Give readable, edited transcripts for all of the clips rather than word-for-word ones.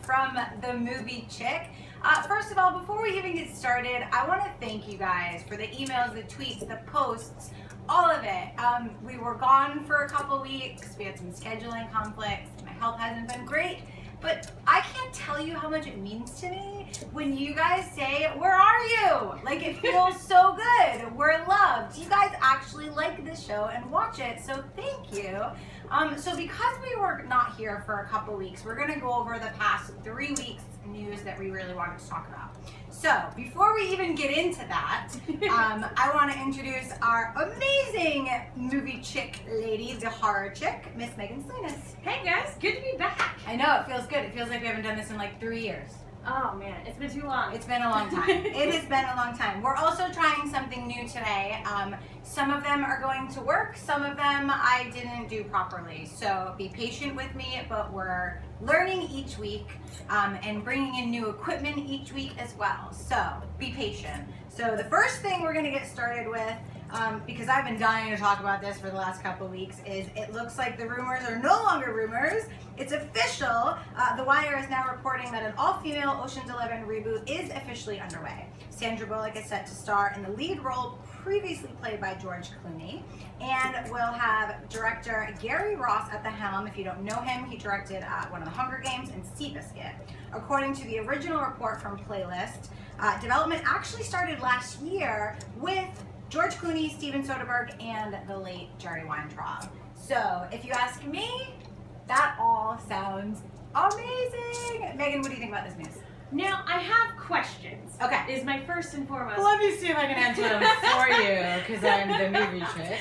from the Movie Chickk. First of all, before we even get started, I want to thank you guys for the emails, the tweets, the posts, all of it. We were gone for a couple weeks. We had some scheduling conflicts. My health hasn't been great. But I can't tell you how much it means to me when you guys say, "Where are you?" Like, it feels so good. We're loved. You guys actually like this show and watch it, so thank you. So because we were not here for a couple weeks, we're going to go over the past 3 weeks news that we really wanted to talk about. So before we even get into that, I want to introduce our amazing Movie Chickk lady, the horror chick, Miss Megan Salinas. Hey guys, good to be back. I know, it feels good. It feels like we haven't done this in like 3 years. Oh man, it's been too long. It's been a long time. It has been a long time. We're also trying something new today. Some of them are going to work. Some of them I didn't do properly. So be patient with me, but we're learning each week and bringing in new equipment each week as well. So be patient. So the first thing we're going to get started with, because I've been dying to talk about this for the last couple of weeks, is it looks like the rumors are no longer rumors. It's official. The Wire is now reporting that an all-female Ocean's 11 reboot is officially underway. Sandra Bullock is set to star in the lead role previously played by George Clooney, and we'll have director Gary Ross at the helm. If you don't know him, he directed one of the Hunger Games and Seabiscuit. According to the original report from Playlist, development actually started last year with George Clooney, Steven Soderbergh, and the late Jerry Weintraub. So if you ask me, that all sounds amazing. Megan, what do you think about this news? Now, I have questions. Okay. Is my first and foremost. Let me see if I can answer them for you, because I'm the movie chick.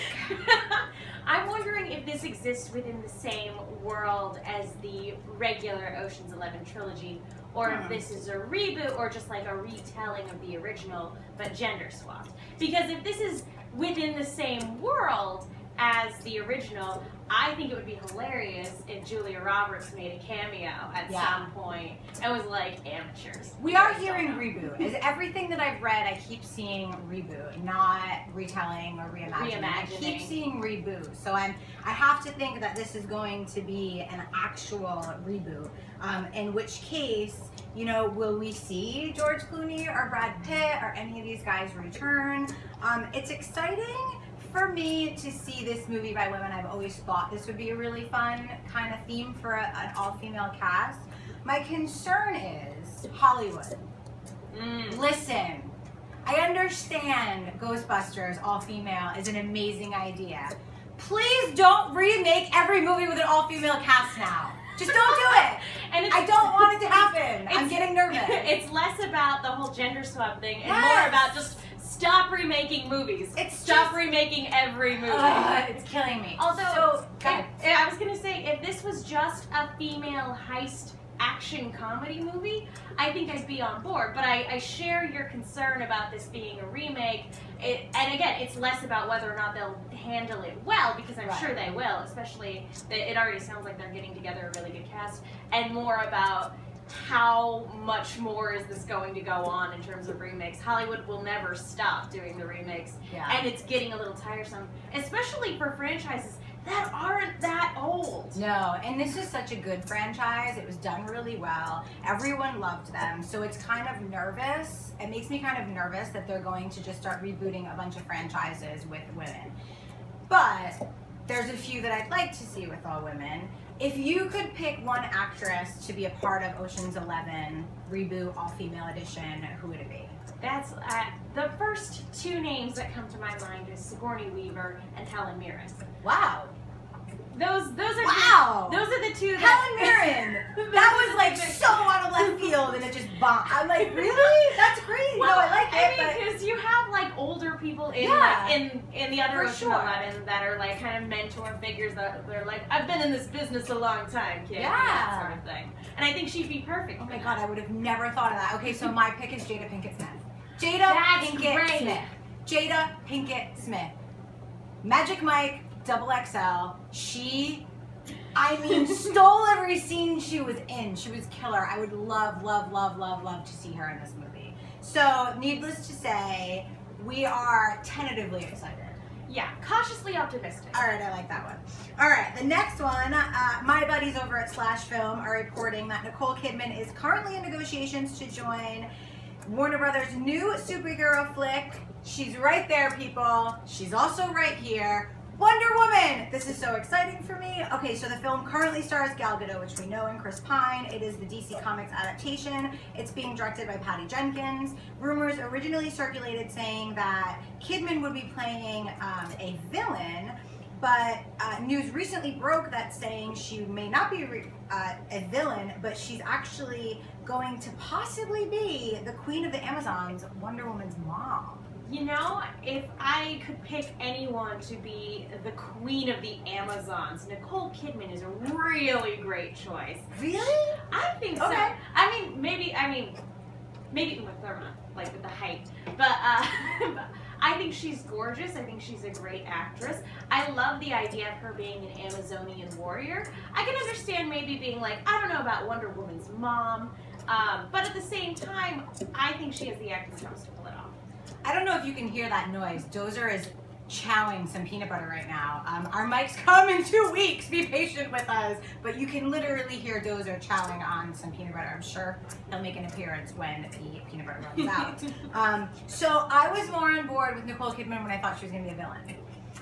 I'm wondering if this exists within the same world as the regular Ocean's 11 trilogy, or if this is a reboot or just like a retelling of the original, but gender swapped. Because if this is within the same world as the original, I think it would be hilarious if Julia Roberts made a cameo at some point and was like, amateurs. We are hearing reboot. As everything that I've read, I keep seeing reboot, not retelling or reimagining. I keep seeing reboot. So I have to think that this is going to be an actual reboot. In which case, you know, will we see George Clooney or Brad Pitt or any of these guys return? It's exciting for me to see this movie by women. I've always thought this would be a really fun kind of theme for an all-female cast. My concern is Hollywood. Listen, I understand Ghostbusters all-female is an amazing idea. Please don't remake every movie with an all-female cast now. Just don't do it. And I don't want it to happen. I'm getting nervous. It's less about the whole gender swap thing and more about just stop remaking movies. Stop remaking every movie. It's killing me. Although, I was going to say, if this was just a female heist action comedy movie, I think I'd be on board. But I share your concern about this being a remake. And again, it's less about whether or not they'll handle it well, because I'm sure they will, especially it already sounds like they're getting together a really good cast, and more about how much more is this going to go on in terms of remakes. Hollywood will never stop doing the remakes, and it's getting a little tiresome, especially for franchises that aren't that old. No, and this is such a good franchise. It was done really well. Everyone loved them. So it's kind of nervous. It makes me kind of nervous that they're going to just start rebooting a bunch of franchises with women. But there's a few that I'd like to see with all women. If you could pick one actress to be a part of Ocean's 11 reboot all-female edition, who would it be? That's the first two names that come to my mind is Sigourney Weaver and Helen Mirren. Wow. Those are those are the two. Helen Mirren. That was like so out of left field, and it just bombed. I'm like, really? That's crazy. Well, no, I like it. I mean, because you have like older people in in the other Ocean 11 that are like kind of mentor figures that they're like, I've been in this business a long time, kid. That sort of thing. And I think she'd be perfect. Oh my god, I would have never thought of that. Okay, so my pick is Jada Pinkett Smith. Jada Pinkett Smith. Jada Pinkett Smith. Magic Mike. XXL. She, I mean, stole every scene she was in. She was killer. I would love, love, love, love, love to see her in this movie. So, needless to say, we are tentatively excited. Yeah, cautiously optimistic. All right, I like that one. All right, the next one, my buddies over at Slash Film are reporting that Nicole Kidman is currently in negotiations to join Warner Brothers' new superhero flick. She's right there, people. She's also right here. Wonder Woman! This is so exciting for me. Okay, so the film currently stars Gal Gadot, which we know, and Chris Pine. It is the DC Comics adaptation. It's being directed by Patty Jenkins. Rumors originally circulated saying that Kidman would be playing a villain, but news recently broke that saying she may not be a villain, but she's actually going to possibly be the Queen of the Amazons, Wonder Woman's mom. You know, if I could pick anyone to be the Queen of the Amazons, Nicole Kidman is a really great choice. Really? I think so. Okay. Maybe with Therma, like with the height. But I think she's gorgeous. I think she's a great actress. I love the idea of her being an Amazonian warrior. I can understand maybe being like, I don't know about Wonder Woman's mom, but at the same time, I think she has the acting chops to pull it off. I don't know if you can hear that noise. Dozer is chowing some peanut butter right now. Our mics come in 2 weeks. Be patient with us. But you can literally hear Dozer chowing on some peanut butter. I'm sure he'll make an appearance when the peanut butter runs out. So I was more on board with Nicole Kidman when I thought she was going to be a villain.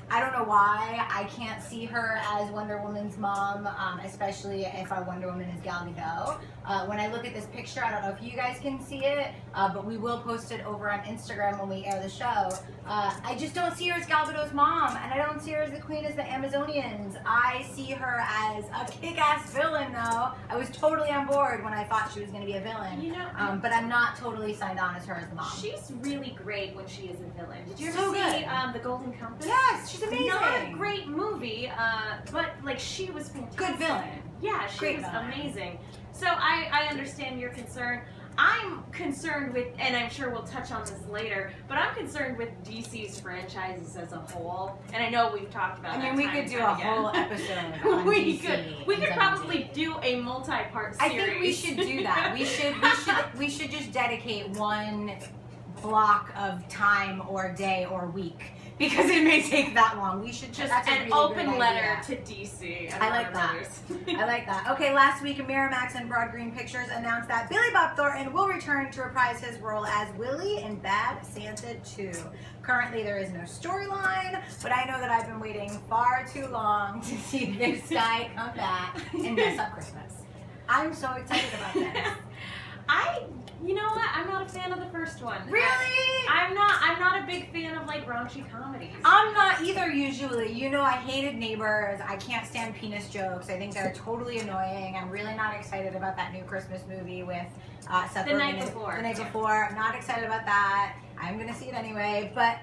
I don't know why. I can't see her as Wonder Woman's mom, especially if our Wonder Woman is Gal Gadot. When I look at this picture, I don't know if you guys can see it, but we will post it over on Instagram when we air the show. I just don't see her as Gal Gadot's mom, and I don't see her as the Queen of the Amazonians. I see her as a kick-ass villain, though. I was totally on board when I thought she was going to be a villain, You know, but I'm not totally signed on as her as the mom. she's really great when she is a villain. Did you ever So see good. The Golden Compass? Yes, she's amazing. Not a great movie, but like she was fantastic. Good villain. Yeah, she Great was villain. amazing. So I understand your concern. I'm concerned with, and I'm sure we'll touch on this later, but I'm concerned with DC's franchises as a whole. And I know we've talked about that. I mean, we could do a whole episode on we DC. could and probably WWE. do a multi-part I series. think we should do that. We should just dedicate one block of time or day or week, because it may take that long. We should just that's a an really open good letter idea. to DC. And I like Warner that. Brothers. I like that. Okay, last week, Miramax and Broad Green Pictures announced that Billy Bob Thornton will return to reprise his role as Willie in Bad Santa 2. Currently, there is no storyline, but I know that I've been waiting far too long to see this guy come back and mess up Christmas. I'm so excited about this. You know what? I'm not a fan of the first one. Really? I'm not a big fan of like raunchy comedies. I'm not either usually. You know, I hated Neighbors. I can't stand penis jokes. I think they're totally annoying. I'm really not excited about that new Christmas movie with Seth The Night Rogen. Before. The Night Before. I'm not excited about that. I'm gonna see it anyway. But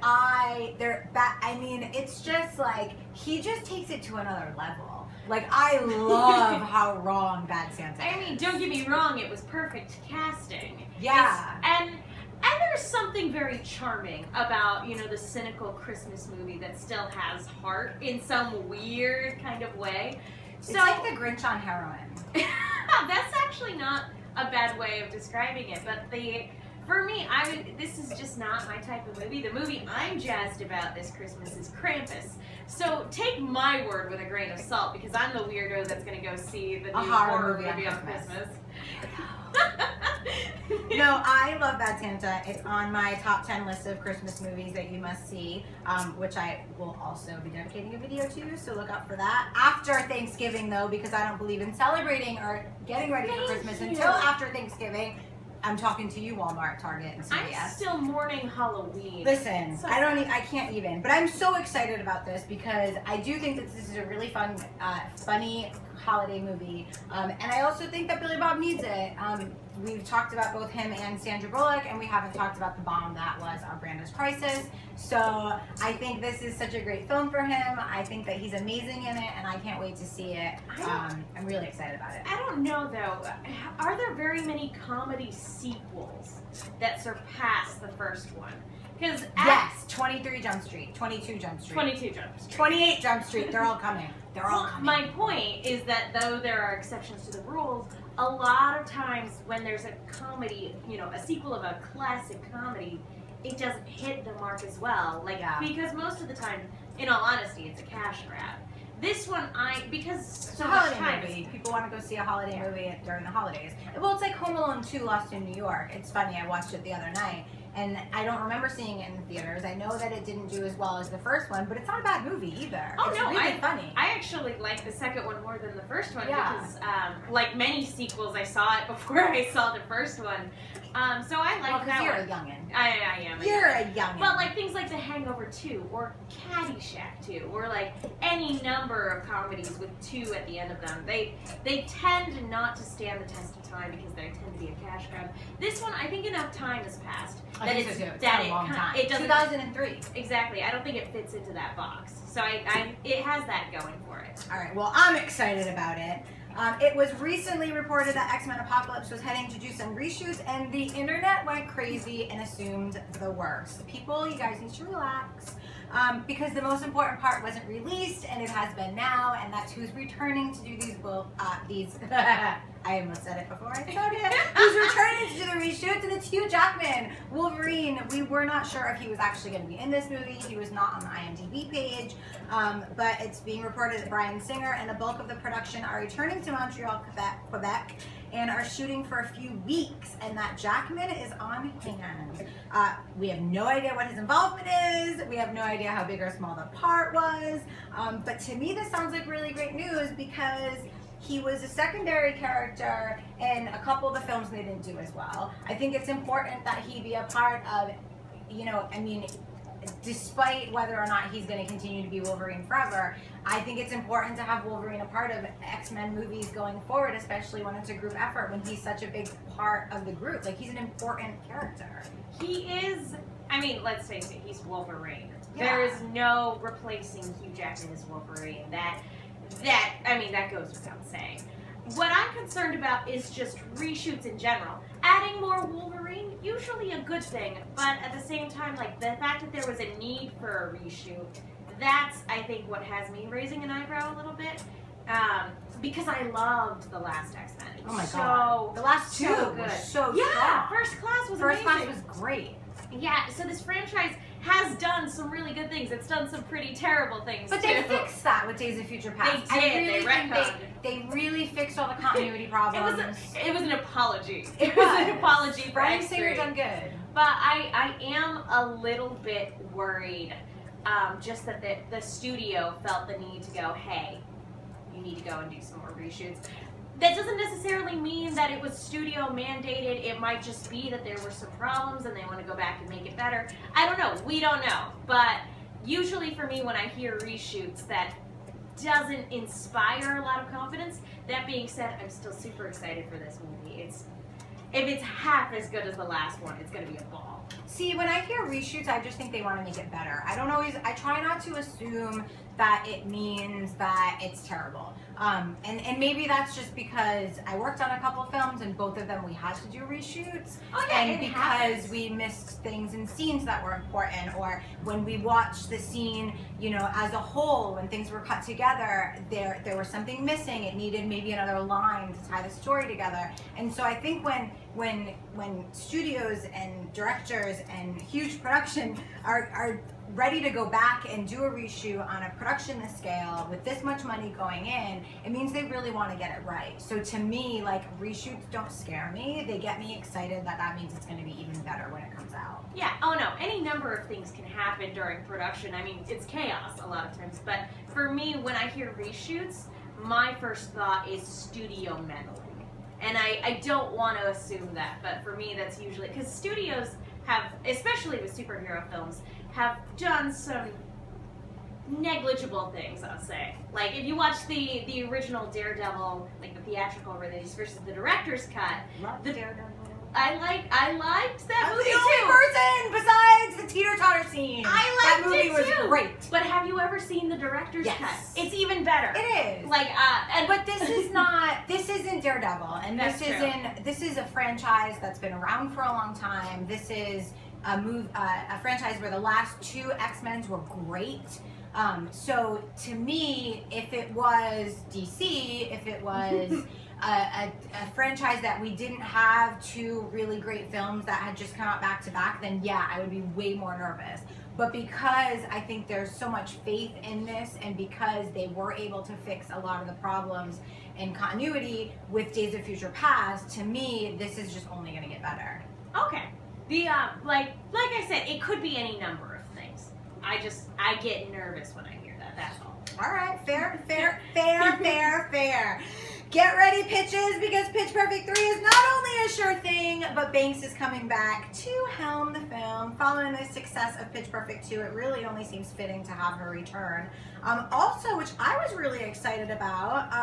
it's just like, he just takes it to another level. Like, I love how wrong Bad Santa is. I mean, don't get me wrong, it was perfect casting. Yeah. And there's something very charming about, you know, the cynical Christmas movie that still has heart in some weird kind of way. It's like the Grinch on heroin. That's actually not a bad way of describing it, but for me, this is just not my type of movie. The movie I'm jazzed about this Christmas is Krampus. So take my word with a grain of salt, because I'm the weirdo that's going to go see the new horror movie on Christmas. No, I love Bad Santa. It's on my top 10 list of Christmas movies that you must see, which I will also be dedicating a video to, so look out for that. After Thanksgiving, though, because I don't believe in celebrating or getting ready for Christmas until after Thanksgiving. I'm talking to you, Walmart, Target, and CVS. I'm still mourning Halloween. Listen, So I can't even. But I'm so excited about this because I do think that this is a really fun, funny holiday movie. And I also think that Billy Bob needs it. We've talked about both him and Sandra Bullock, and we haven't talked about the bomb that was Our Brando's Crisis. So I think this is such a great film for him. I think that he's amazing in it, and I can't wait to see it. I'm really excited about it. I don't know, though. Are there very many comedy sequels that surpass the first one? Because Yes, 23 Jump Street, 22 Jump Street, 22 Jump Street. 28 Jump Street, they're all coming. They're all coming. My point is that though there are exceptions to the rules, a lot of times when there's a comedy, you know, a sequel of a classic comedy, it doesn't hit the mark as well. Like, Yeah. because most of the time in all honesty, it's a cash grab. This one, because It's so a much holiday time movie. is. People want to go see a holiday movie during the holidays. Well, it's like Home Alone 2 Lost in New York. It's funny, I watched it the other night, and I don't remember seeing it in theaters. I know that it didn't do as well as the first one, but it's not a bad movie either. Oh, it's no, really funny. I actually like the second one more than the first one Yeah. because, like many sequels, I saw it before I saw the first one. So I like Well, because that you're one. a youngin'. I am. You're a youngin'. But like things like The Hangover 2 or Caddyshack 2 or like any number of comedies with 2 at the end of them, they tend not to stand the test of time because they tend to be a cash grab. This one, I think enough time has passed I that think it's so too. It's that been a long time. It doesn't 2003. exactly. I don't think it fits into that box. So it has that going for it. All right, well, I'm excited about it. It was recently reported that X-Men Apocalypse was heading to do some reshoots, and the internet went crazy and assumed the worst. People, you guys need to relax, because the most important part wasn't released, and it has been now, and that's who's returning to do these. I almost said it before I said it. Who's returning to do the reshoots, and it's Hugh Jackman, Wolverine. We were not sure if he was actually going to be in this movie. He was not on the IMDb page, but it's being reported that Bryan Singer and a bulk of the production are returning to Montreal, Quebec, and are shooting for a few weeks, and that Jackman is on hand. We have no idea what his involvement is. We have no idea how big or small the part was, but to me this sounds like really great news because he was a secondary character in a couple of the films they didn't do as well. I think it's important that he be a part of, despite whether or not he's going to continue to be Wolverine forever, I think it's important to have Wolverine a part of X-Men movies going forward, especially when it's a group effort, when he's such a big part of the group. Like, he's an important character. He is. Let's face it. He's Wolverine. Yeah. There is no replacing Hugh Jackman as Wolverine. That goes without saying. What I'm concerned about is just reshoots in general. Adding more Wolverine, usually a good thing, but at the same time, like the fact that there was a need for a reshoot, that's, I think, what has me raising an eyebrow a little bit. Because I loved the last X-Men. Oh my god. The last two so were good. so Yeah, strong. First Class was First amazing. Class was great. Yeah, so this franchise has done some really good things. It's done some pretty terrible things But too. they fixed that with Days of Future Past. They did. I really They think retconned. they really fixed all the continuity problems. It was an apology. It was was. an apology for Bryan X3. Singer done good. But I am a little bit worried, just that the studio felt the need to go, hey, you need to go and do some more reshoots. That doesn't necessarily mean that it was studio mandated. It might just be that there were some problems and they want to go back and make it better. I don't know. We don't know. But usually for me, when I hear reshoots, that doesn't inspire a lot of confidence. That being said, I'm still super excited for this movie. If it's half as good as the last one, it's going to be a ball. See, when I hear reshoots, I just think they want to make it better. I try not to assume that it means that it's terrible. And maybe that's just because I worked on a couple films and both of them we had to do reshoots. Oh, yeah, and it because happens. we missed things in scenes that were important, or when we watched the scene, as a whole, when things were cut together, there was something missing. It needed maybe another line to tie the story together. And so I think when studios and directors and huge production are ready to go back and do a reshoot on a production this scale with this much money going in, it means they really want to get it right. So to me, like, reshoots don't scare me. They get me excited that means it's going to be even better when it comes out. Yeah, oh no, any number of things can happen during production. It's chaos a lot of times. But for me, when I hear reshoots, my first thought is studio meddling. And I don't want to assume that, but for me that's usually, because studios have, especially with superhero films, have done some negligible things, I'll say. Like, if you watch the original Daredevil, like the theatrical release versus the director's cut, Love Daredevil. I liked that That's movie the only too. person besides the teeter-totter scene. I liked that movie it was too. great. But have you ever seen the director's Yes. cut? It's even better. It is. Like, But this isn't Daredevil, and That's true. this is a franchise that's been around for a long time. This is a franchise where the last two X-Men's were great. So to me, if it was DC, if it was a franchise that we didn't have two really great films that had just come out back to back, then yeah, I would be way more nervous. But because I think there's so much faith in this, and because they were able to fix a lot of the problems in continuity with Days of Future Past, to me, this is just only going to get better. Okay. The like I said, it could be any number of things. I get nervous when I hear that. That's all. All right, fair. Get ready, pitches, because Pitch Perfect 3 is not only a sure thing, but Banks is coming back to helm the film. Following the success of Pitch Perfect 2, it really only seems fitting to have her return. Also, which I was really excited about,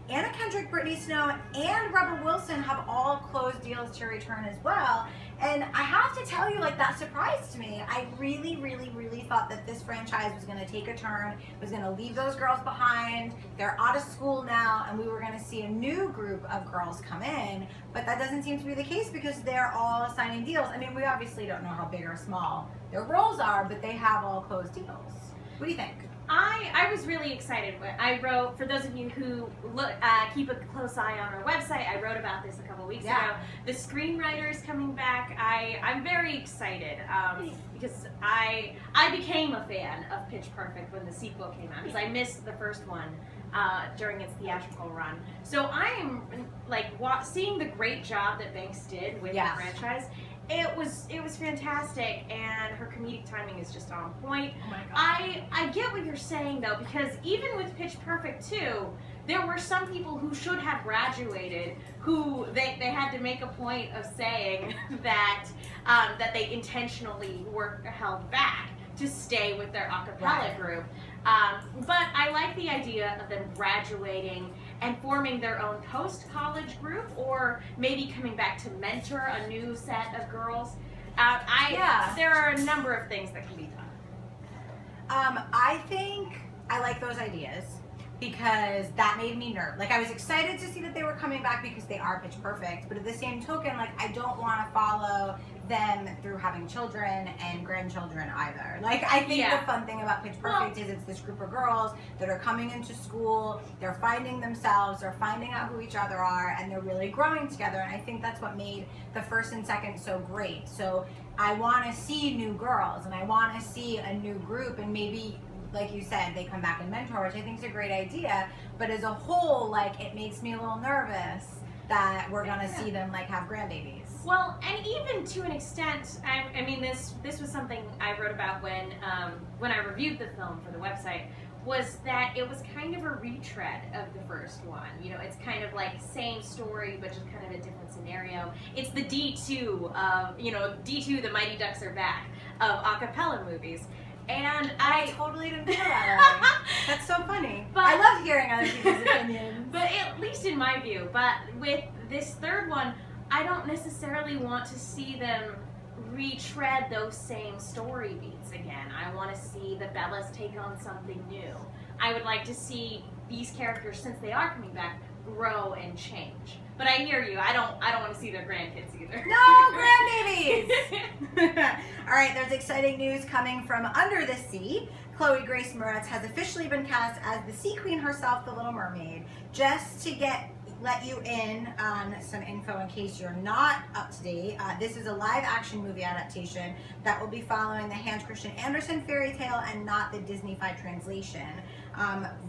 Anna Kendrick, Brittany Snow, and Rebel Wilson have all closed deals to return as well. And I have to tell you, like, that surprised me. I really thought that this franchise was going to take a turn, was going to leave those girls behind. They're out of school now, and we were going to see a new group of girls come in. But that doesn't seem to be the case because they're all signing deals. I mean, we obviously don't know how big or small their roles are, but they have all closed deals. What do you think? I was really excited. I wrote, for those of you who look, keep a close eye on our website, I wrote about this a couple weeks ago. The screenwriter is coming back. I'm very excited because I became a fan of Pitch Perfect when the sequel came out because I missed the first one during its theatrical run. So I am like seeing the great job that Banks did with the franchise. It was fantastic, and her comedic timing is just on point. Oh my God. I get what you're saying though, because even with Pitch Perfect 2, there were some people who should have graduated who they had to make a point of saying that that they intentionally were held back to stay with their a cappella group. But I like the idea of them graduating and forming their own post-college group, or maybe coming back to mentor a new set of girls. There are a number of things that can be done. I think I like those ideas because that made me nervous. Like, I was excited to see that they were coming back because they are Pitch Perfect, but at the same token, like, I don't want to follow them through having children and grandchildren either. Like, I think the fun thing about Pitch Perfect is it's this group of girls that are coming into school, they're finding themselves, they're finding out who each other are, and they're really growing together, and I think that's what made the first and second so great. So I want to see new girls, and I want to see a new group, and maybe, like you said, they come back and mentor, which I think is a great idea, but as a whole, like, it makes me a little nervous that we're gonna see them like have grandbabies. Well, and even to an extent, I mean, this was something I wrote about when I reviewed the film for the website, was that it was kind of a retread of the first one. You know, it's kind of like same story, but just kind of a different scenario. It's the D2 of, D2, the Mighty Ducks Are Back of a cappella movies. And I totally didn't feel that way. That's so funny. But I love hearing other people's opinions. But at least in my view. But with this third one, I don't necessarily want to see them retread those same story beats again. I want to see the Bellas take on something new. I would like to see these characters, since they are coming back, grow and change. But I hear you. I don't want to see their grandkids either. No grandbabies! All right, there's exciting news coming from Under the Sea. Chloe Grace Moretz has officially been cast as the Sea Queen herself, the Little Mermaid. Just to let you in on some info in case you're not up to date, this is a live action movie adaptation that will be following the Hans Christian Andersen fairy tale and not the Disney-fied translation.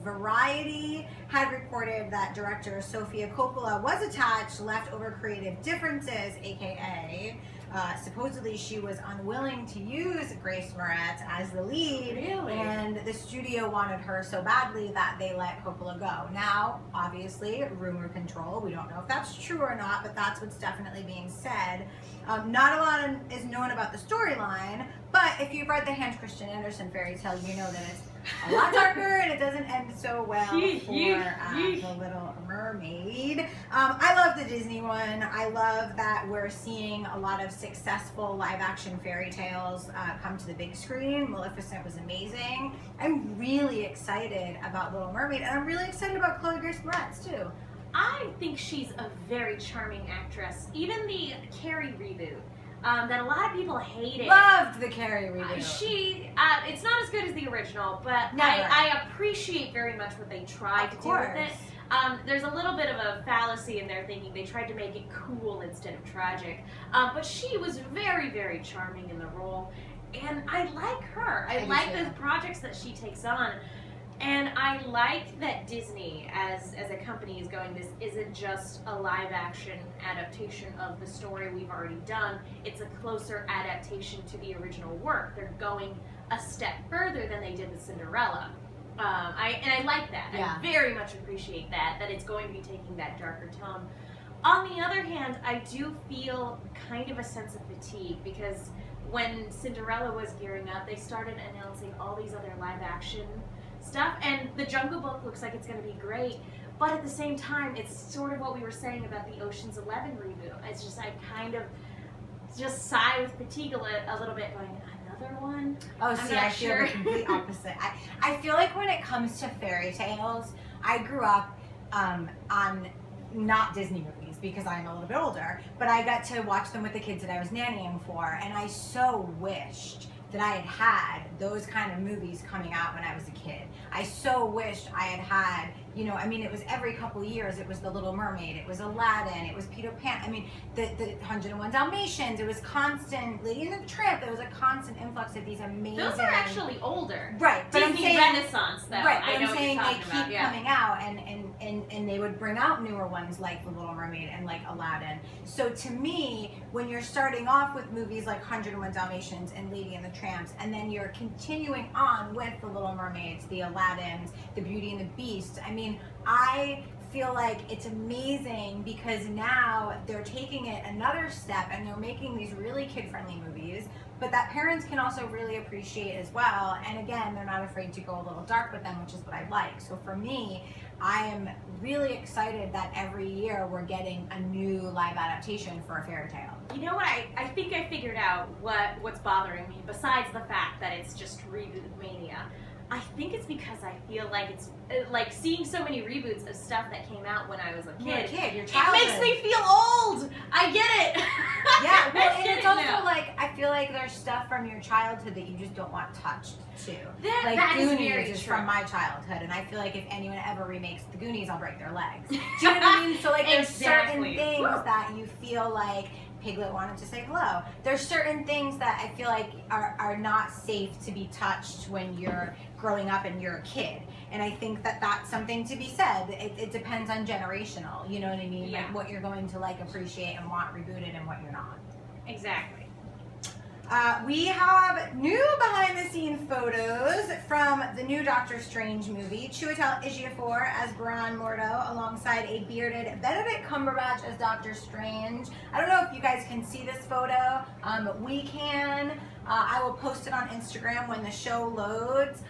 Variety had reported that director Sofia Coppola was attached, left over creative differences, aka supposedly she was unwilling to use Grace Moretz as the lead, and the studio wanted her so badly that they let Coppola go. Now, obviously, rumor control, we don't know if that's true or not, but that's what's definitely being said. Not a lot is known about the storyline, but if you've read the Hans Christian Andersen fairy tale, you know that it's a lot darker and it doesn't end so well for the Little Mermaid. I love the Disney one. I love that we're seeing a lot of successful live action fairy tales come to the big screen. Maleficent was amazing. I'm really excited about Little Mermaid, and I'm really excited about Chloe Grace Moretz too. I think she's a very charming actress. Even the Carrie reboot that a lot of people hated. Loved the Carrie reboot. It's not as good as the original, but I appreciate very much what they tried to do with it. There's a little bit of a fallacy in their thinking. They tried to make it cool instead of tragic. But she was very, very charming in the role. And I like her. I do like too. the projects that she takes on. And I like that Disney, as a company, is going, this isn't just a live-action adaptation of the story we've already done. It's a closer adaptation to the original work. They're going a step further than they did with Cinderella. I like that. Yeah. I very much appreciate that it's going to be taking that darker tone. On the other hand, I do feel kind of a sense of fatigue because when Cinderella was gearing up, they started announcing all these other live-action stuff, and The Jungle Book looks like it's going to be great, but at the same time, it's sort of what we were saying about the Ocean's 11 reboot. It's just, I kind of just sigh with fatigue a little bit, going, another one? Oh, see, not I feel sure. the complete opposite. I feel like when it comes to fairy tales, I grew up on not Disney movies because I'm a little bit older, but I got to watch them with the kids that I was nannying for, and I so wished that I had those kind of movies coming out when I was a kid. I so wished I had, you know, I mean, it was every couple of years. It was The Little Mermaid, it was Aladdin, it was Peter Pan. I mean, the 101 Dalmatians, it was constant, Lady and the Tramp, there was a constant influx of these amazing... Those are actually older. Right, but Disney I'm saying... Renaissance, though. Right, but I know I'm saying what they you're keep talking about. coming out, and they would bring out newer ones like The Little Mermaid and like Aladdin. So to me, when you're starting off with movies like 101 Dalmatians and Lady and the Tramps, and then you're continuing on with The Little Mermaids, the Aladdins, the Beauty and the Beast, I mean, I feel like it's amazing because now they're taking it another step and they're making these really kid-friendly movies, but that parents can also really appreciate as well. And again, they're not afraid to go a little dark with them, which is what I like. So for me, I am really excited that every year we're getting a new live adaptation for a fairy tale. You know what? I think I figured out what's bothering me, besides the fact that it's just reboot mania. I think it's because I feel like it's like seeing so many reboots of stuff that came out when I was a kid. You're a kid, your It childhood. makes me feel old. I get it. Yeah, well, I and get it's it also now. like, I feel like there's stuff from your childhood that you just don't want touched too. Like that is Goonies very is true. from my childhood, and I feel like if anyone ever remakes the Goonies, I'll break their legs. Do you know what I mean? So like there's certain Exactly. things that you feel like Piglet wanted to say hello. There's certain things that I feel like are not safe to be touched when you're growing up and you're a kid. And I think that that's something to be said. It depends on generational, you know what I mean? Yeah. Like what you're going to like appreciate and want rebooted and what you're not. Exactly. We have new behind-the-scenes photos from the new Doctor Strange movie. Chiwetel Ejiofor as Baron Mordo, alongside a bearded Benedict Cumberbatch as Doctor Strange. I don't know if you guys can see this photo. We can. I will post it on Instagram when the show loads.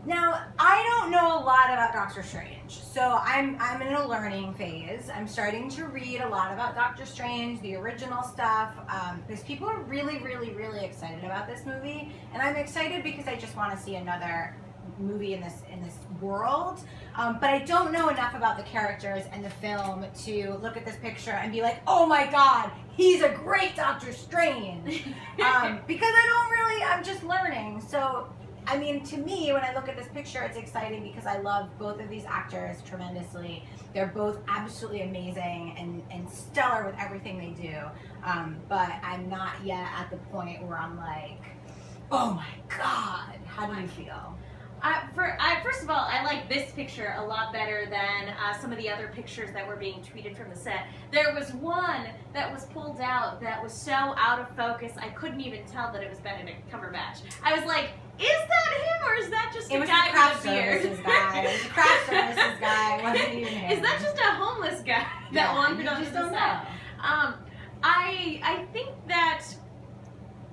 Now, I don't know a lot about Doctor Strange, so I'm in a learning phase. I'm starting to read a lot about Doctor Strange, the original stuff, because people are really, really, really excited about this movie, and I'm excited because I just want to see another movie in this world. But I don't know enough about the characters and the film to look at this picture and be like, oh my God, he's a great Doctor Strange, because I'm just learning. So. I mean, to me, when I look at this picture, it's exciting because I love both of these actors tremendously. They're both absolutely amazing and stellar with everything they do. But I'm not yet at the point where I'm like, oh my God, how do you feel? First of all, I like this picture a lot better than some of the other pictures that were being tweeted from the set. There was one that was pulled out that was so out of focus, I couldn't even tell that it was Benedict Cumberbatch. I was like, is that him or is that just a guy with a beard? It was a craft services guy. It wasn't even him. Is that just a homeless guy that wandered you onto just the don't set? know. I think that,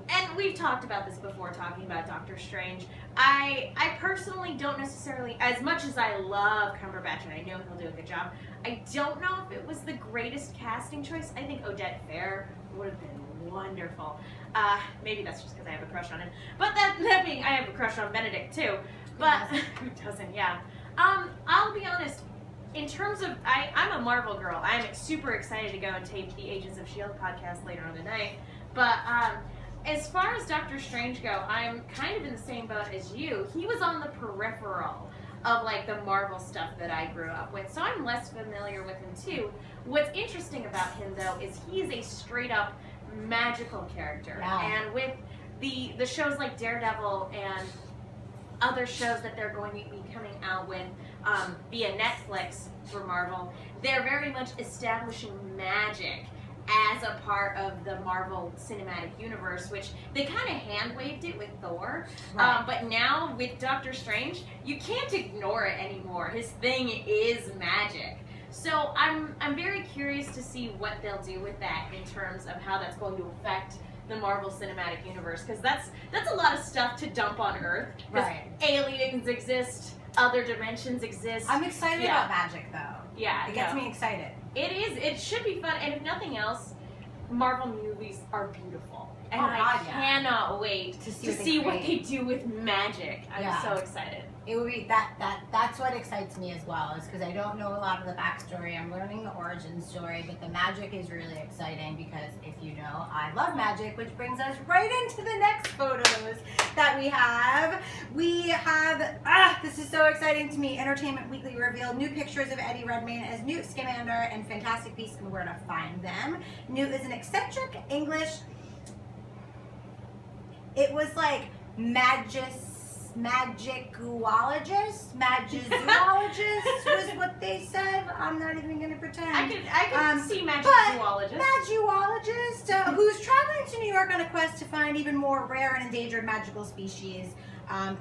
and we've talked about this before, talking about Doctor Strange. I personally don't necessarily, as much as I love Cumberbatch and I know he'll do a good job, I don't know if it was the greatest casting choice. I think Odette Fair would have been wonderful. Maybe that's just because I have a crush on him. But that being, I have a crush on Benedict too. But who doesn't? Yeah. I'll be honest. In terms of, I'm a Marvel girl. I'm super excited to go and tape the Agents of S.H.I.E.L.D. podcast later on tonight. But as far as Doctor Strange go, I'm kind of in the same boat as you. He was on the peripheral of like the Marvel stuff that I grew up with, so I'm less familiar with him too. What's interesting about him though is he is a straight up magical character. Yeah. And with the shows like Daredevil and other shows that they're going to be coming out with via Netflix for Marvel, they're very much establishing magic as a part of the Marvel Cinematic Universe, which they kind of hand-waved it with Thor. Right. But now with Doctor Strange, you can't ignore it anymore. His thing is magic. So I'm very curious to see what they'll do with that in terms of how that's going to affect the Marvel Cinematic Universe, because that's a lot of stuff to dump on Earth. Right. Aliens exist, other dimensions exist. I'm excited Yeah. about magic though. Yeah, It gets no. me excited. It is. It should be fun, and if nothing else, Marvel movies are beautiful, and Oh, I God, yeah. cannot wait To to see see what what they they do with magic. I'm Yeah. so excited. It would be that's what excites me as well, is because I don't know a lot of the backstory. I'm learning the origin story, but the magic is really exciting because if you know, I love magic, which brings us right into the next photos that we have. We have, this is so exciting to me. Entertainment Weekly revealed new pictures of Eddie Redmayne as Newt Scamander and Fantastic Beasts and Where to Find Them. Newt is an eccentric English, it was like magicologist was what they said. I'm not even going to pretend. I can see magic but zoologist. Magologist who's traveling to New York on a quest to find even more rare and endangered magical species.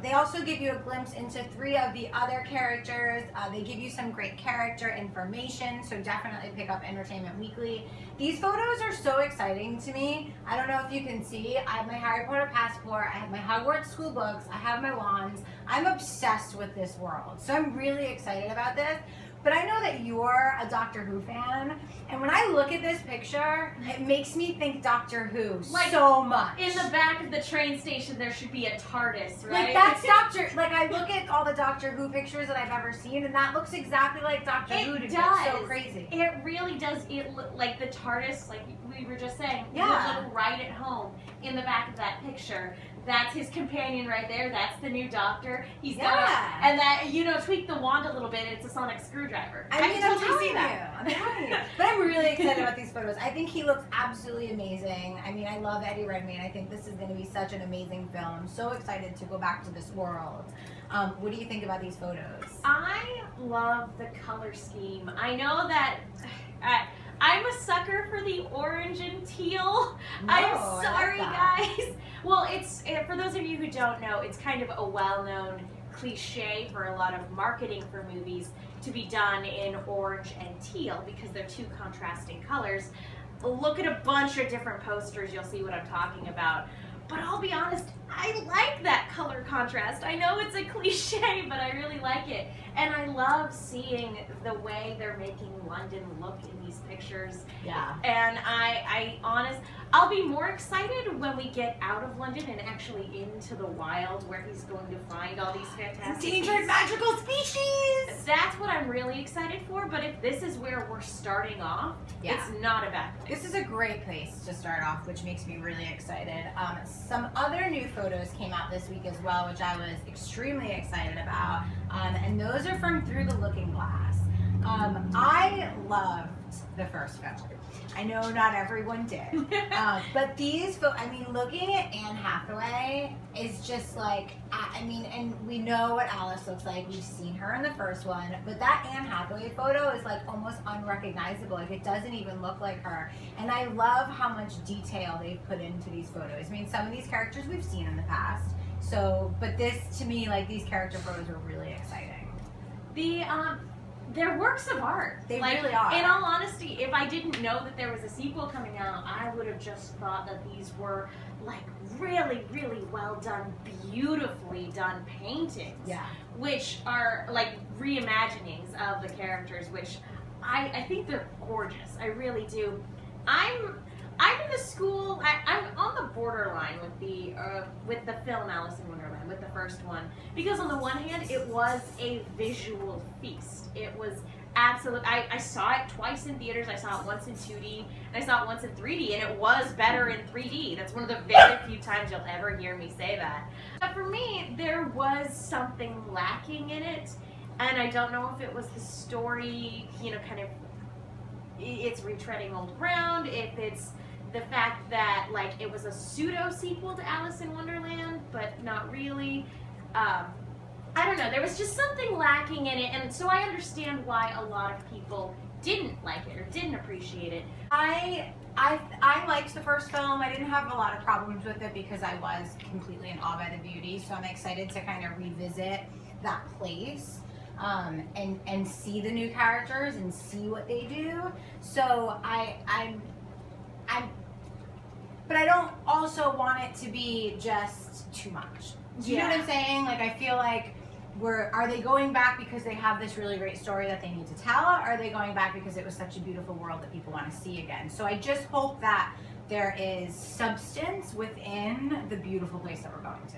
They also give you a glimpse into 3 of the other characters. They give you some great character information, so definitely pick up Entertainment Weekly. These photos are so exciting to me. I don't know if you can see. I have my Harry Potter passport. I have my Hogwarts school books. I have my wands. I'm obsessed with this world, so I'm really excited about this. But I know that you're a Doctor Who fan, and when I look at this picture, it makes me think Doctor Who so much. In the back of the train station, there should be a TARDIS, right? Like that's Doctor. Like I look at all the Doctor Who pictures that I've ever seen, and that looks exactly like Doctor Who to me. It's so crazy. It really does. It look like the TARDIS, like we were just saying. Yeah. Look right at home in the back of that picture. That's his companion right there. That's the new Doctor. He's got Yeah. and that tweak the wand a little bit. It's a sonic screwdriver. I mean, I'm totally telling see you. that. I'm telling you. But I'm really excited about these photos. I think he looks absolutely amazing. I mean, I love Eddie Redmayne. I think this is going to be such an amazing film. I'm so excited to go back to this world. What do you think about these photos? I love the color scheme. I know that I'm a sucker for the orange and teal. I'm sorry, guys. Well, it's for those of you who don't know, it's kind of a well-known cliche for a lot of marketing for movies to be done in orange and teal because they're 2 contrasting colors. Look at a bunch of different posters, you'll see what I'm talking about. But I'll be honest, I like that color contrast. I know it's a cliche, but I really like it. And I love seeing the way they're making London look in these pictures. Yeah. And I'll be more excited when we get out of London and actually into the wild where he's going to find all these fantastic Endangered magical species! That's what I'm really excited for, but if this is where we're starting off, it's not a bad place. This is a great place to start off, which makes me really excited. Some other new photos came out this week as well, which I was extremely excited about, and those are from Through the Looking Glass. I loved the first film. I know not everyone did, but these, I mean, looking at Anne Hathaway is just like, I mean, and we know what Alice looks like. We've seen her in the first one, but that Anne Hathaway photo is like almost unrecognizable. Like it doesn't even look like her. And I love how much detail they've put into these photos. I mean, some of these characters we've seen in the past. So, but this, to me, like these character photos are really exciting. They're works of art. They really are. In all honesty, if I didn't know that there was a sequel coming out, I would have just thought that these were like really, really well done, beautifully done paintings. Yeah. Which are like reimaginings of the characters, which I think they're gorgeous. I really do. I'm in the school. I'm on the borderline with the film Alice in Wonderland, with the first one, because on the one hand, it was a visual feast. It was absolute. I saw it twice in theaters. I saw it once in 2D, and I saw it once in 3D, and it was better in 3D. That's one of the very few times you'll ever hear me say that. But for me, there was something lacking in it, and I don't know if it was the story, kind of, it's retreading old ground, if it's the fact that like it was a pseudo sequel to Alice in Wonderland, but not really. I don't know. There was just something lacking in it, and so I understand why a lot of people didn't like it or didn't appreciate it. I liked the first film. I didn't have a lot of problems with it because I was completely in awe by the beauty. So I'm excited to kind of revisit that place and see the new characters and see what they do. So but I don't also want it to be just too much. Do you know what I'm saying? Like, I feel like are they going back because they have this really great story that they need to tell? Or are they going back because it was such a beautiful world that people want to see again? So I just hope that there is substance within the beautiful place that we're going to.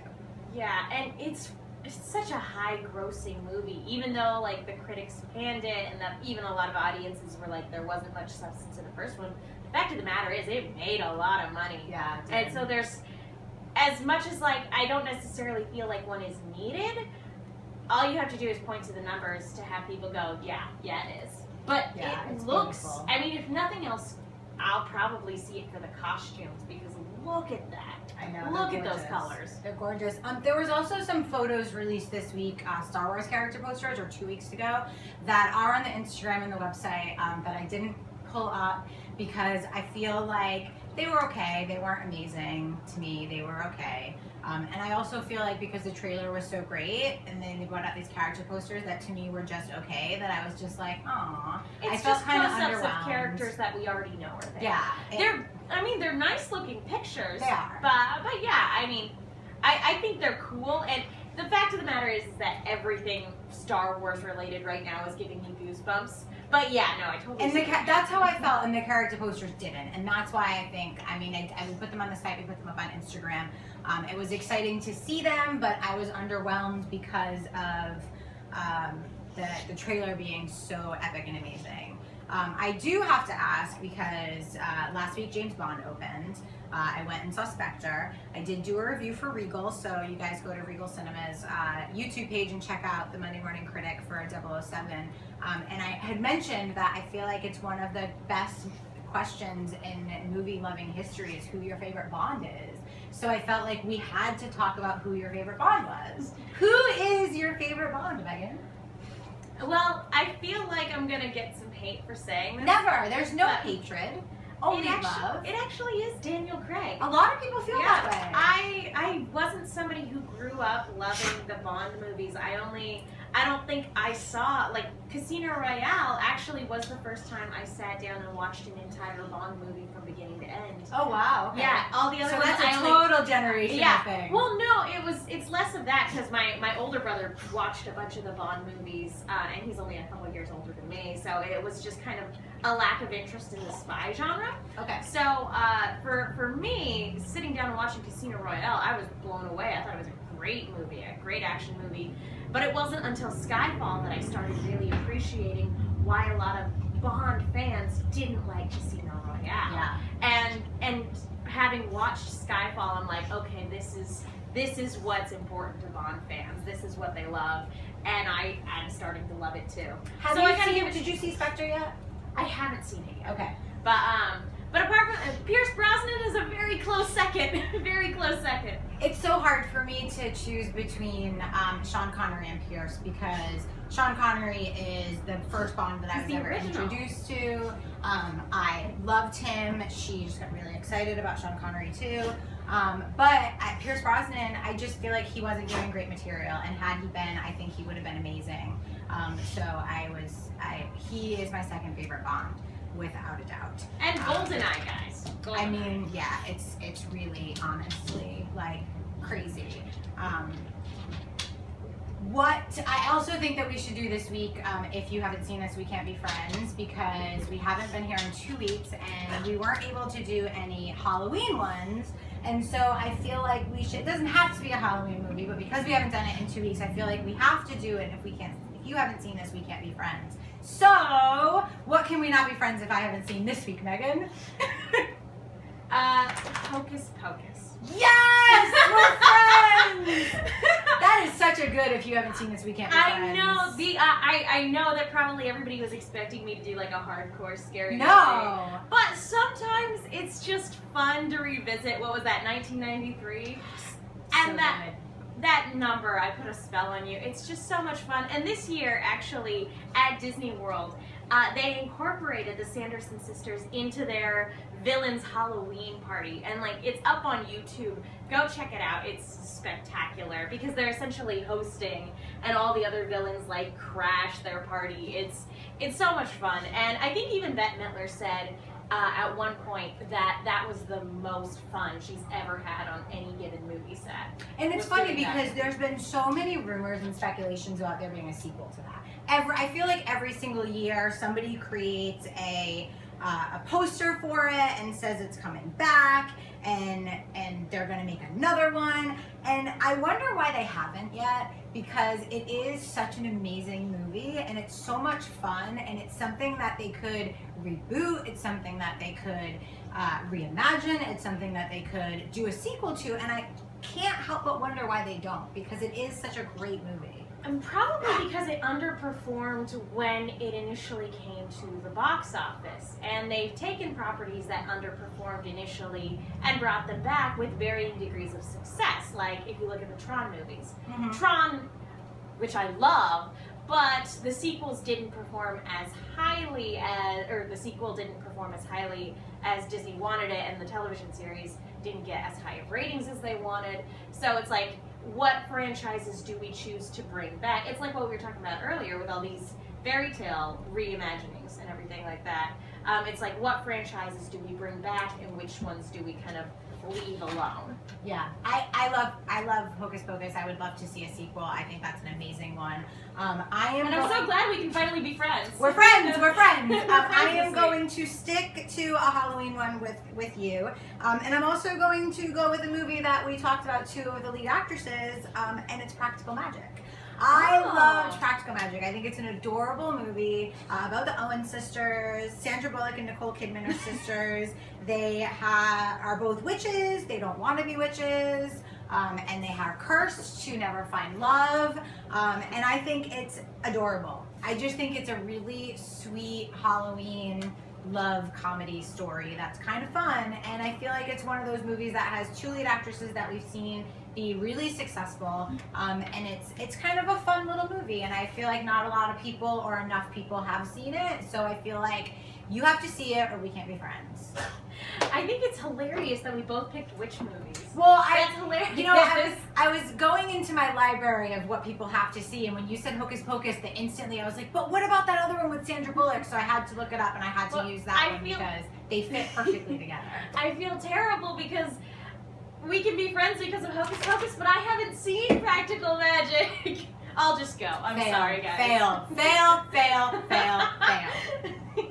Yeah, and it's such a high grossing movie, even though like the critics panned it and that even a lot of audiences were like there wasn't much substance in the first one. The fact of the matter is it made a lot of money. Yeah, it did. And so there's, as much as like I don't necessarily feel like one is needed, all you have to do is point to the numbers to have people go, yeah, it is. But yeah, it looks, beautiful. I mean, if nothing else, I'll probably see it for the costumes because look at that. I know. Look at gorgeous. those colors. They're gorgeous. There was also some photos released this week, Star Wars character posters, or 2 weeks ago, that are on the Instagram and the website that I didn't pull up because I feel like they were okay. They weren't amazing to me. They were okay. And I also feel like because the trailer was so great and then they brought out these character posters that to me were just okay, that I was just like, aw. It's I felt just kind of close-ups underwhelmed. of characters that we already know are there. Yeah. They're nice looking pictures. They are. But yeah, I mean, I think they're cool. And the fact of the matter is that everything Star Wars related right now is giving me goosebumps. But yeah, no, I totally. And that's how I felt, and the character posters didn't, and that's why I think. I mean, I put them on the site. We put them up on Instagram. It was exciting to see them, but I was underwhelmed because of the trailer being so epic and amazing. I do have to ask because last week James Bond opened. I went and saw Spectre. I did do a review for Regal, so you guys go to Regal Cinema's YouTube page and check out the Monday Morning Critic for 007. And I had mentioned that I feel like it's one of the best questions in movie-loving history is who your favorite Bond is. So I felt like we had to talk about who your favorite Bond was. Who is your favorite Bond, Megan? Well, I feel like I'm gonna get some hate for saying this. Never. There's no But hatred. Only love. It actually is Daniel Craig. A lot of people feel that way. I wasn't somebody who grew up loving the Bond movies. I don't think I saw, like, Casino Royale actually was the first time I sat down and watched an entire Bond movie from beginning to end. Oh, wow. Okay. Yeah, all the other so ones that's a I only, total generational thing. Well, no, it's less of that because my older brother watched a bunch of the Bond movies, and he's only a couple of years older than me, so it was just kind of a lack of interest in the spy genre. Okay. So for me, sitting down and watching Casino Royale, I was blown away. I thought it was a great movie, a great action movie. But it wasn't until Skyfall that I started really appreciating why a lot of Bond fans didn't like Casino Royale. Yeah. And having watched Skyfall, I'm like, okay, this is what's important to Bond fans. This is what they love, and I'm starting to love it too. Did you see Spectre yet? I haven't seen it yet. Okay. But apart from Pierce Brosnan is a very close second. Very close second. It's so hard for me to choose between Sean Connery and Pierce because Sean Connery is the first Bond that I was ever introduced to. I loved him. She just got really excited about Sean Connery too. But at Pierce Brosnan, I just feel like he wasn't given great material, and had he been, I think he would have been amazing. He is my second favorite Bond, without a doubt. And GoldenEye, guys. GoldenEye. I mean, yeah, it's really honestly like crazy. What I also think that we should do this week, if you haven't seen us, We Can't Be Friends, because we haven't been here in 2 weeks and we weren't able to do any Halloween ones. And so I feel like we should, it doesn't have to be a Halloween movie, but because we haven't done it in 2 weeks, I feel like we have to do it if you haven't seen this, We Can't Be Friends. So, what can we not be friends if I haven't seen this week, Megan? Hocus Pocus. Yes! We're friends! That is such such a good if you haven't seen this, we can't be I friends. know I know that probably everybody was expecting me to do like a hardcore scary movie. No. But sometimes it's just fun to revisit. What was that, 1993? And So that good. that number, I put a spell on you. It's just so much fun. And this year, actually, at Disney World, they incorporated the Sanderson sisters into their villains Halloween party, and like it's up on YouTube. Go check it out. It's spectacular because they're essentially hosting, and all the other villains like crash their party. It's so much fun, and I think even Bette Midler said at one point that was the most fun she's ever had on any given movie set. And it's was funny doing that. because there's been so many rumors and speculations about there being a sequel to that. I feel like every single year somebody creates a poster for it and says it's coming back, and they're going to make another one. And I wonder why they haven't yet, because it is such an amazing movie and it's so much fun, and it's something that they could reboot. It's something that they could reimagine. It's something that they could do a sequel to, and I can't help but wonder why they don't, because it is such a great movie. And probably because it underperformed when it initially came to the box office. And they've taken properties that underperformed initially and brought them back with varying degrees of success. Like if you look at the Tron movies. Mm-hmm. Tron, which I love, but the sequels didn't perform as highly as, or the sequel didn't perform as highly as Disney wanted it, and the television series didn't get as high of ratings as they wanted. So it's like, what franchises do we choose to bring back? It's like what we were talking about earlier with all these fairy tale reimaginings and everything like that. It's like, what franchises do we bring back and which ones do we kind of leave alone? Yeah, I love Hocus Pocus. I would love to see a sequel. I think that's an amazing one. And I'm so glad we can finally be friends. We're friends. We're friends. We're I friends am this going to stick to a Halloween one with you, and I'm also going to go with a movie that we talked about, two of the lead actresses, and it's Practical Magic. I loved Practical Magic. I think it's an adorable movie about the Owen sisters. Sandra Bullock and Nicole Kidman are sisters. They are both witches. They don't want to be witches. And they are cursed to never find love. And I think it's adorable. I just think it's a really sweet Halloween love comedy story that's kind of fun. And I feel like it's one of those movies that has two lead actresses that we've seen be really successful, and it's kind of a fun little movie, and I feel like not a lot of people or enough people have seen it, so I feel like you have to see it or we can't be friends. I think it's hilarious that we both picked witch movies. Well, That's hilarious. You know, I was going into my library of what people have to see, and when you said Hocus Pocus, instantly I was like, but what about that other one with Sandra Bullock? So I had to look it up, and I had to use that one because they fit perfectly together. I feel terrible because we can be friends because of Hocus Pocus, but I haven't seen Practical Magic. I'll just go. I'm sorry, guys. Fail.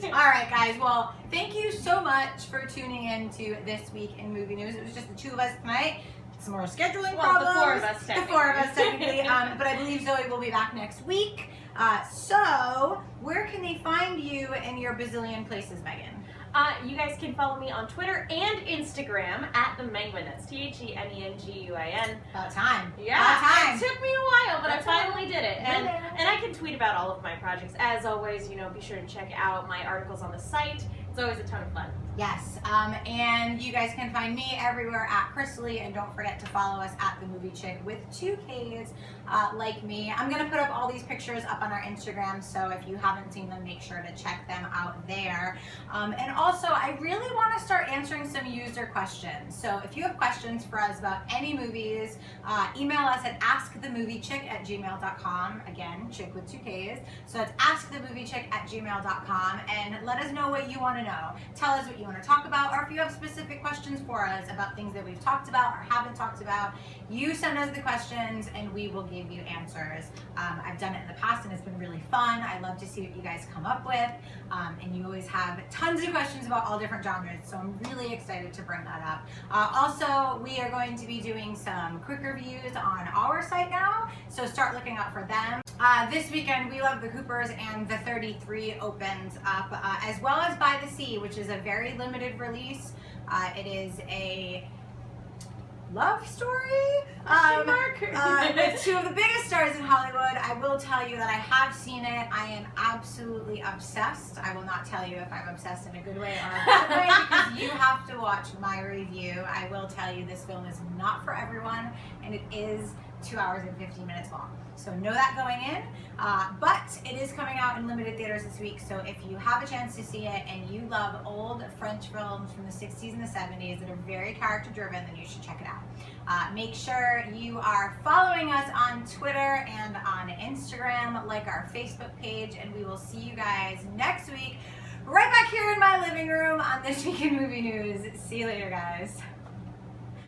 All right, guys. Well, thank you so much for tuning in to This Week in Movie News. It was just the two of us tonight. Some more scheduling problems. The four of us, technically. The four of us, technically. But I believe Zoe will be back next week. So, where can they find you in your bazillion places, Megan? You guys can follow me on Twitter and Instagram at the Menguin. That's TheMenguin. About time. Yeah, About time. it took me a while, but That's I finally did it. And there. I can tweet about all of my projects. As always, be sure to check out my articles on the site. It's always a ton of fun. Yes, and you guys can find me everywhere at Chrisley, and don't forget to follow us at the Movie Chick with 2 Ks, like me. I'm gonna put up all these pictures up on our Instagram, so if you haven't seen them, make sure to check them out there. And also, I really want to start answering some user questions. So if you have questions for us about any movies, email us at askthemoviechick@gmail.com. Again, chick with 2 Ks. So it's askthemoviechick@gmail.com, and let us know what you want to know. Tell us what you want to talk about, or if you have specific questions for us about things that we've talked about or haven't talked about, you send us the questions and we will give you answers. I've done it in the past and it's been really fun. I love to see what you guys come up with, and you always have tons of questions about all different genres, so I'm really excited to bring that up. Also, we are going to be doing some quick reviews on our site now, so start looking out for them. This weekend, We Love the Coopers and The 33 opens up, as well as By the Sea, which is a very limited release. It is a love story Mark. with two of the biggest stars in Hollywood. I will tell you that I have seen it. I am absolutely obsessed. I will not tell you if I'm obsessed in a good way or a bad way because you have to watch my review. I will tell you this film is not for everyone, and it is 2 hours and 15 minutes long. So know that going in, but it is coming out in limited theaters this week, so if you have a chance to see it and you love old French films from the 60s and the 70s that are very character driven, then you should check it out. Make sure you are following us on Twitter and on Instagram, like our Facebook page, and we will see you guys next week right back here in my living room on This Week in Movie News. See you later, guys.